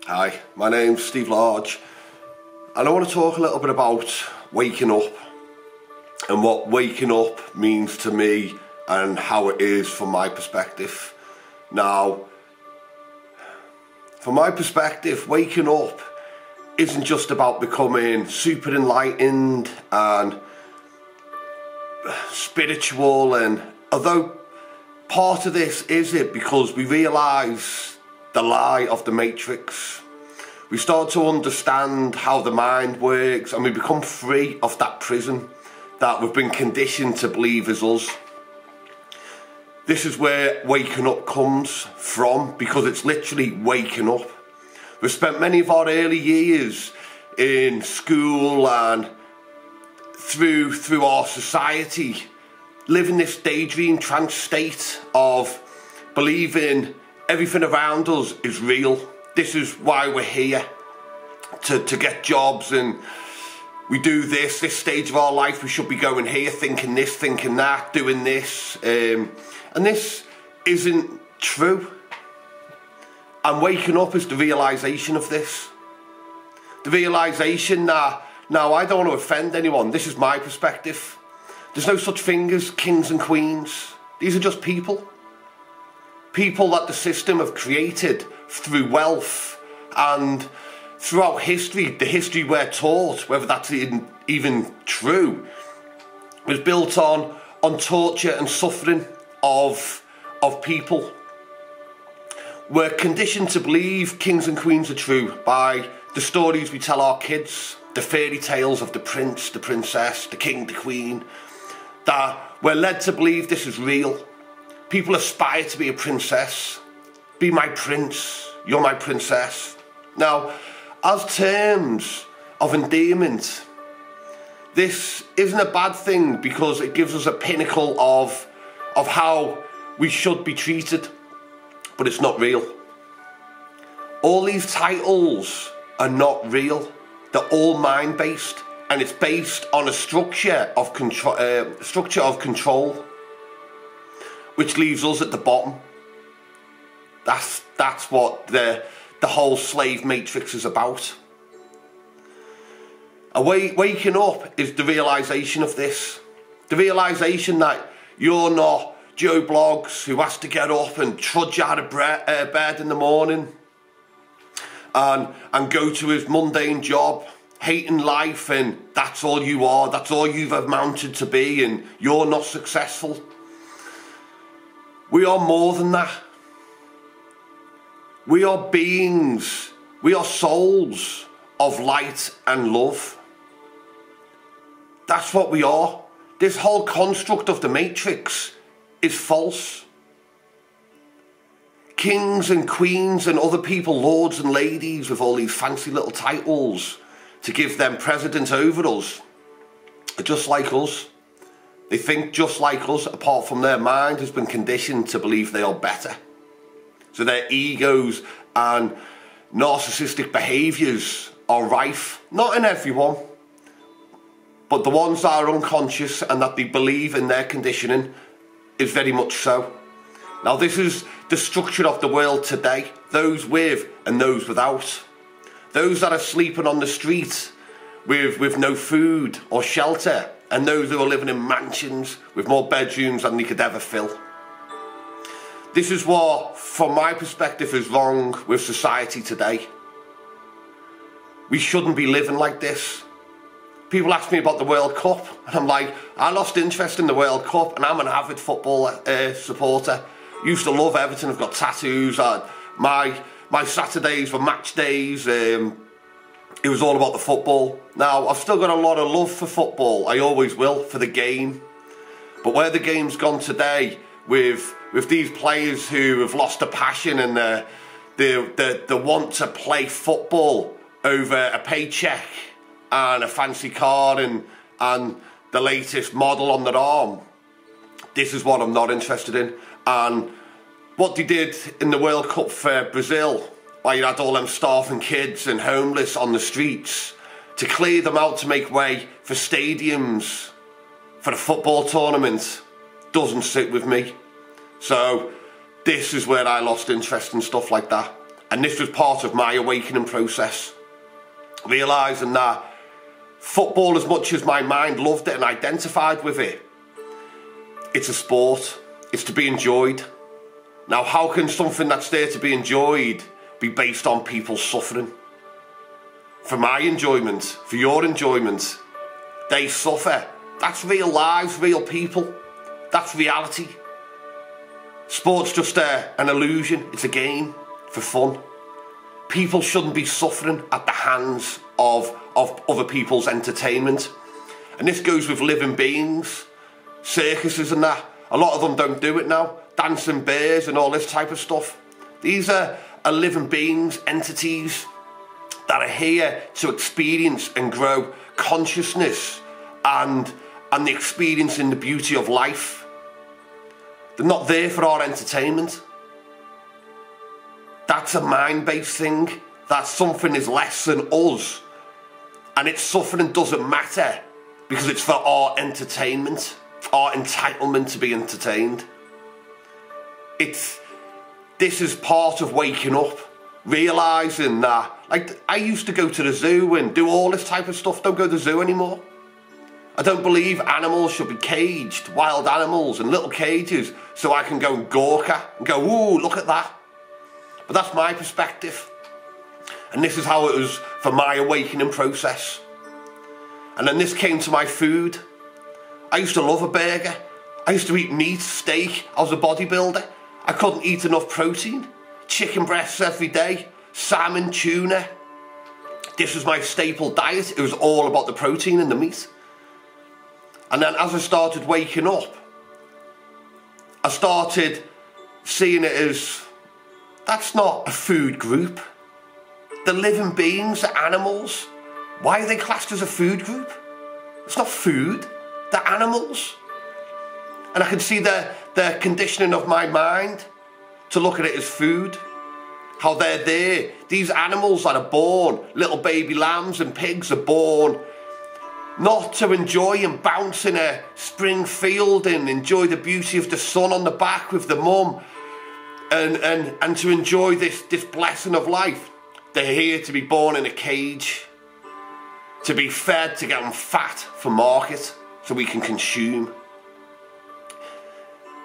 Hi, my name's Steve Large, and I want to talk a little bit about waking up and what waking up means to me and how it is from my perspective. Now, from my perspective, waking up isn't just about becoming super enlightened and spiritual, and although part of this is it because we realise the lie of the matrix. We start to understand how the mind works and we become free of that prison that we've been conditioned to believe is us. This is where waking up comes from, because it's literally waking up. We've spent many of our early years in school and through our society living this daydream trance state of believing everything around us is real. This is why we're here, to get jobs, and we do this stage of our life, we should be going here, thinking this, thinking that, doing this, and this isn't true. And waking up is the realisation of this. The realisation that, now I don't want to offend anyone, this is my perspective. There's no such thing as kings and queens. These are just people. People that the system have created through wealth, and throughout history, the history we're taught, whether that's even true, was built on torture and suffering of people. We're conditioned to believe kings and queens are true by the stories we tell our kids, the fairy tales of the prince, the princess, the king, the queen, that we're led to believe this is real. People aspire to be a princess. Be my prince, you're my princess. Now, as terms of endearment, this isn't a bad thing because it gives us a pinnacle of how we should be treated, but it's not real. All these titles are not real. They're all mind-based, and it's based on a structure of control, which leaves us at the bottom. That's what the whole slave matrix is about. Waking up is the realisation of this. The realisation that you're not Joe Bloggs who has to get up and trudge out of bed in the morning and go to his mundane job, hating life, and that's all you are, that's all you've amounted to be, and you're not successful. We are more than that. We are beings, we are souls of light and love. That's what we are. This whole construct of the matrix is false. Kings and queens and other people, lords and ladies with all these fancy little titles to give them precedence over us, are just like us. They think just like us, apart from their mind has been conditioned to believe they are better. So their egos and narcissistic behaviours are rife. Not in everyone, but the ones that are unconscious and that they believe in their conditioning is very much so. Now, this is the structure of the world today. Those with and those without. Those that are sleeping on the street with no food or shelter, and those who are living in mansions with more bedrooms than they could ever fill. This is what, from my perspective, is wrong with society today. We shouldn't be living like this. People ask me about the World Cup, and I'm like, I lost interest in the World Cup, and I'm an avid football supporter. Used to love Everton, I've got tattoos. My Saturdays were match days. It was all about the football. Now, I've still got a lot of love for football. I always will, for the game. But where the game's gone today, with these players who have lost the passion and the want to play football over a paycheck and a fancy car and the latest model on their arm, this is what I'm not interested in. And what they did in the World Cup for Brazil, where you had all them starving kids and homeless on the streets, to clear them out to make way for stadiums for a football tournament, doesn't sit with me. So this is where I lost interest in stuff like that. And this was part of my awakening process. Realising that football, as much as my mind loved it and identified with it, it's a sport. It's to be enjoyed. Now, how can something that's there to be enjoyed be based on people suffering? For my enjoyment, for your enjoyment, they suffer. That's real lives, real people. That's reality. Sport's just an illusion. It's a game for fun. People shouldn't be suffering at the hands of other people's entertainment. And this goes with living beings, circuses and that. A lot of them don't do it now. Dancing bears and all this type of stuff. These are living beings, entities that are here to experience and grow consciousness and the experience in the beauty of life. They're not there for our entertainment. That's a mind-based thing. That something is less than us. And its suffering doesn't matter because it's for our entertainment, our entitlement to be entertained. This is part of waking up, realising that, like, I used to go to the zoo and do all this type of stuff. Don't go to the zoo anymore. I don't believe animals should be caged, wild animals in little cages, so I can go and gorka and go, ooh, look at that. But that's my perspective. And this is how it was for my awakening process. And then this came to my food. I used to love a burger. I used to eat meat, steak. I was a bodybuilder. I couldn't eat enough protein. Chicken breasts every day. Salmon, tuna. This was my staple diet. It was all about the protein and the meat. And then as I started waking up, I started seeing it as, that's not a food group. The living beings, the animals, why are they classed as a food group? It's not food, they're animals. And I can see the conditioning of my mind to look at it as food. How they're there. These animals that are born, little baby lambs and pigs are born not to enjoy and bounce in a spring field and enjoy the beauty of the sun on the back with the mum and to enjoy this blessing of life. They're here to be born in a cage, to be fed, to get them fat for market so we can consume.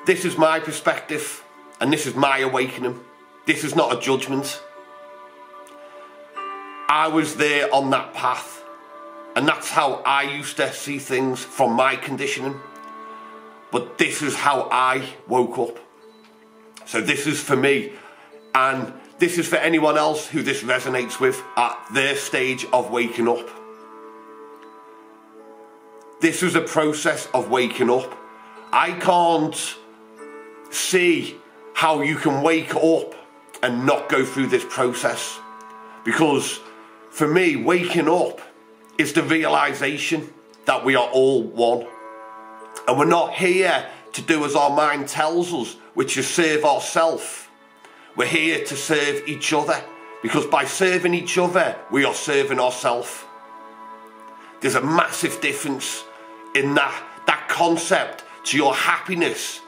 This is my perspective and this is my awakening. This is not a judgment. I was there on that path. And that's how I used to see things from my conditioning. But this is how I woke up. So this is for me. And this is for anyone else who this resonates with at their stage of waking up. This is a process of waking up. I can't see how you can wake up and not go through this process. Because for me, waking up is the realisation that we are all one. And we're not here to do as our mind tells us, which is serve ourselves. We're here to serve each other, because by serving each other, we are serving ourselves. There's a massive difference in that concept to your happiness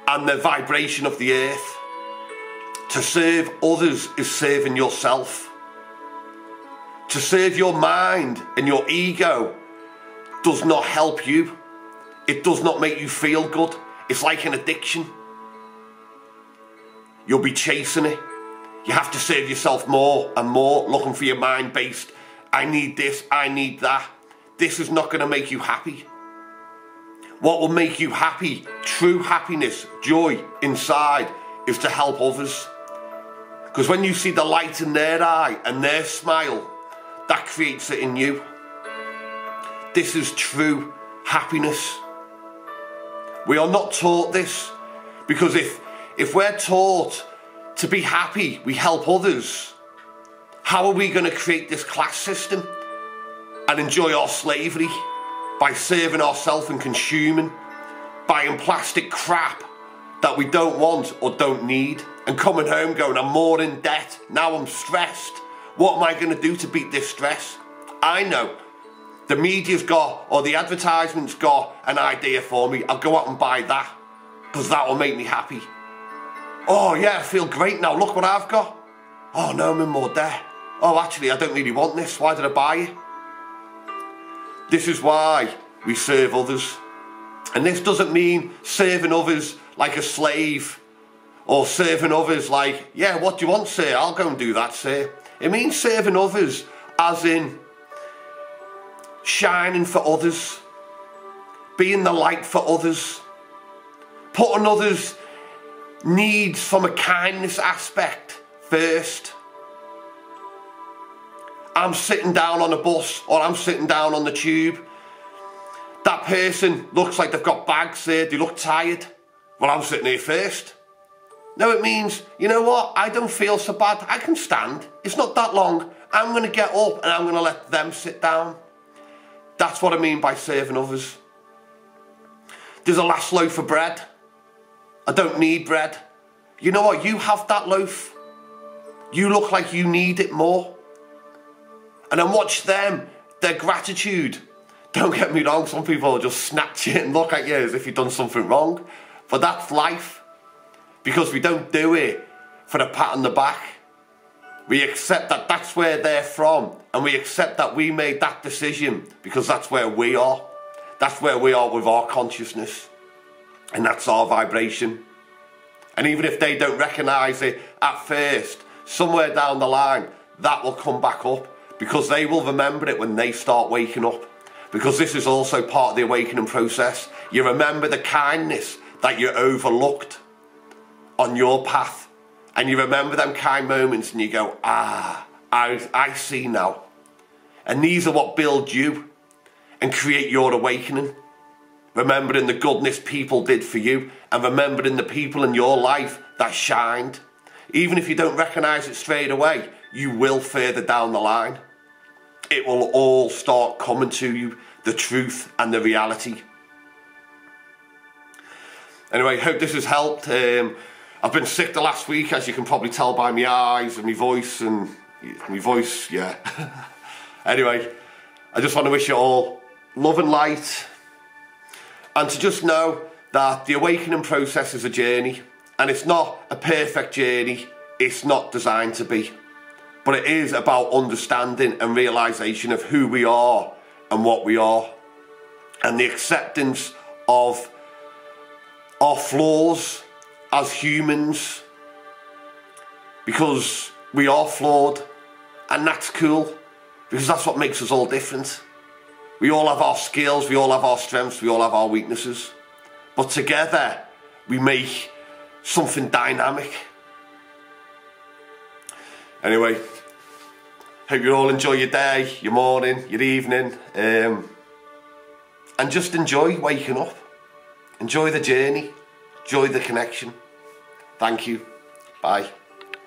and the vibration of the earth. To serve others is serving yourself. To serve your mind and your ego does not help you. It does not make you feel good. It's like an addiction. You'll be chasing it. You have to serve yourself more and more, looking for your mind-based, I need this, I need that. This is not going to make you happy. What will make you happy, true happiness, joy inside, is to help others. Because when you see the light in their eye and their smile, that creates it in you. This is true happiness. We are not taught this, because if we're taught to be happy, we help others, how are we going to create this class system and enjoy our slavery by serving ourselves and consuming, buying plastic crap that we don't want or don't need, and coming home going, I'm more in debt, now I'm stressed. What am I going to do to beat this stress? I know. The media's got, or the advertisement's got an idea for me. I'll go out and buy that, because that will make me happy. Oh yeah, I feel great now. Look what I've got. Oh no, I'm in more debt. Oh, actually, I don't really want this. Why did I buy it? This is why we serve others. And this doesn't mean serving others like a slave, or serving others like, yeah, what do you want, sir? I'll go and do that, sir. It means serving others as in shining for others, being the light for others, putting others' needs from a kindness aspect first. I'm sitting down on a bus, or I'm sitting down on the tube. That person looks like they've got bags there, they look tired. Well, I'm sitting here first. No, it means, you know what, I don't feel so bad, I can stand. It's not that long. I'm going to get up and I'm going to let them sit down. That's what I mean by serving others. There's a last loaf of bread. I don't need bread. You know what, you have that loaf. You look like you need it more. And then watch them, their gratitude. Don't get me wrong, some people will just snatch it and look at you as if you've done something wrong. But that's life. Because we don't do it for a pat on the back. We accept that that's where they're from. And we accept that we made that decision because that's where we are. That's where we are with our consciousness. And that's our vibration. And even if they don't recognise it at first, somewhere down the line, that will come back up. Because they will remember it when they start waking up. Because this is also part of the awakening process. You remember the kindness that you overlooked on your path. And you remember them kind moments and you go, I see now. And these are what build you and create your awakening. Remembering the goodness people did for you and remembering the people in your life that shined. Even if you don't recognise it straight away, you will further down the line. It will all start coming to you, the truth and the reality. Anyway, hope this has helped. I've been sick the last week, as you can probably tell by my eyes and my voice, yeah. Anyway, I just want to wish you all love and light, and to just know that the awakening process is a journey, and it's not a perfect journey. It's not designed to be. But it is about understanding and realisation of who we are and what we are. And the acceptance of our flaws as humans. Because we are flawed. And that's cool. Because that's what makes us all different. We all have our skills, we all have our strengths, we all have our weaknesses. But together, we make something dynamic. Anyway, hope you all enjoy your day, your morning, your evening, and just enjoy waking up. Enjoy the journey, enjoy the connection. Thank you. Bye.